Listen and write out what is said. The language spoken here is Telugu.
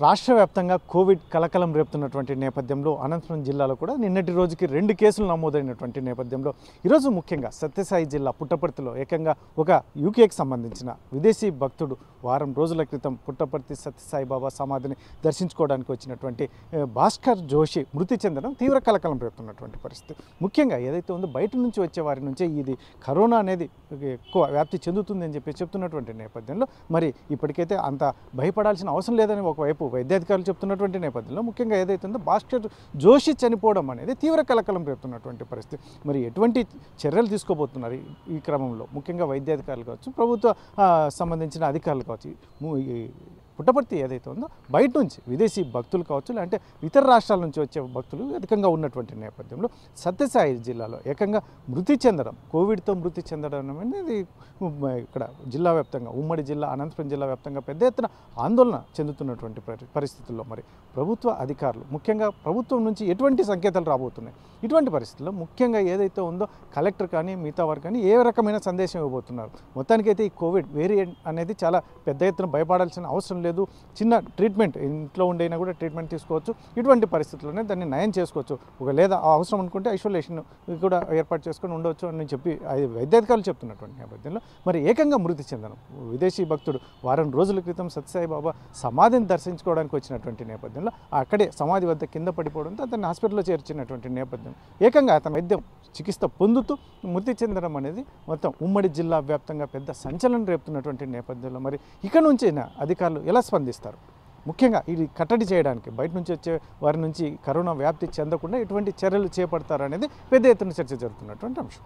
రాష్ట్ర వ్యాప్తంగా కోవిడ్ కలకలం రేపుతున్నటువంటి నేపథ్యంలో అనంతపురం జిల్లాలో కూడా నిన్నటి రోజుకి 2 కేసులు నమోదైనటువంటి నేపథ్యంలో ఈరోజు ముఖ్యంగా సత్యసాయి జిల్లా పుట్టపర్తిలో ఏకంగా ఒక యూకేకి సంబంధించిన విదేశీ భక్తుడు వారం రోజుల క్రితం పుట్టపర్తి సత్యసాయి బాబా సమాధిని దర్శించుకోవడానికి వచ్చినటువంటి భాస్కర్ జోషి మృతి చెందడం తీవ్ర కలకలం రేపుతున్నటువంటి పరిస్థితి. ముఖ్యంగా ఏదైతే ఉందో బయట నుంచి వచ్చే వారి నుంచే ఇది కరోనా అనేది ఎక్కువ వ్యాప్తి చెందుతుందని చెప్పి చెప్తున్నటువంటి నేపథ్యంలో మరి ఇప్పటికైతే అంత భయపడాల్సిన అవసరం లేదని ఒకవైపు వైద్యాధికారులు చెప్తున్నటువంటి నేపథ్యంలో ముఖ్యంగా ఏదైతే ఉందో భాస్కర్ జోషి చనిపోవడం అనేది తీవ్ర కలకలం రేపుతున్నటువంటి పరిస్థితి. మరి ఎటువంటి చర్యలు తీసుకోబోతున్నారు ఈ క్రమంలో ముఖ్యంగా వైద్యాధికారులు కావచ్చు, ప్రభుత్వ సంబంధించిన అధికారులు కావచ్చు, పుట్టపర్తి ఏదైతే ఉందో బయట నుంచి విదేశీ భక్తులు కావచ్చు, లేదంటే ఇతర రాష్ట్రాల నుంచి వచ్చే భక్తులు అధికంగా ఉన్నటువంటి నేపథ్యంలో సత్యసాయి జిల్లాలో ఏకంగా మృతి చెందడం, కోవిడ్తో మృతి చెందడం అనేది ఇక్కడ జిల్లా వ్యాప్తంగా, ఉమ్మడి జిల్లా అనంతపురం జిల్లా వ్యాప్తంగా పెద్ద ఎత్తున ఆందోళన చెందుతున్నటువంటి పరిస్థితుల్లో మరి ప్రభుత్వ అధికారులు ముఖ్యంగా ప్రభుత్వం నుంచి ఎటువంటి సంకేతాలు రాబోతున్నాయి? ఇటువంటి పరిస్థితుల్లో ముఖ్యంగా ఏదైతే ఉందో కలెక్టర్ కానీ మిగతా వారు కానీ ఏ రకమైన సందేశం ఇవ్వబోతున్నారు? మొత్తానికైతే ఈ కోవిడ్ వేరియంట్ అనేది చాలా పెద్ద ఎత్తున భయపడాల్సిన అవసరం లేదు, చిన్న ట్రీట్మెంట్ ఇంట్లో ఉండైనా కూడా ట్రీట్మెంట్ తీసుకోవచ్చు, ఇటువంటి పరిస్థితుల్లోనే దాన్ని నయం చేసుకోవచ్చు, ఒక లేదా అవసరం అనుకుంటే ఐసోలేషన్ కూడా ఏర్పాటు చేసుకొని ఉండవచ్చు అని చెప్పి వైద్యాధికారులు చెప్తున్నటువంటి నేపథ్యంలో మరి ఏకంగా మృతి చెందడం, విదేశీ భక్తుడు వారం రోజుల క్రితం సత్యసాయి బాబా సమాధిని దర్శించుకోవడానికి వచ్చినటువంటి నేపథ్యంలో అక్కడే సమాధి వద్ద కింద పడిపోవడంతో అతన్ని హాస్పిటల్లో చేర్చినటువంటి నేపథ్యం ఏకంగా అతని వైద్యం చికిత్స పొందుతూ మృతి చెందడం అనేది మొత్తం ఉమ్మడి జిల్లా వ్యాప్తంగా పెద్ద సంచలనం రేపుతున్నటువంటి నేపథ్యంలో మరి ఇక నుంచి అధికారులు ఎలా స్పందిస్తారు? ముఖ్యంగా ఇది కట్టడి చేయడానికి బయట నుంచి వచ్చే వారి నుంచి కరోనా వ్యాప్తి చెందకుండా ఎటువంటి చర్యలు చేపడతారనేది పెద్ద ఎత్తున చర్చ జరుగుతున్నటువంటి అంశం.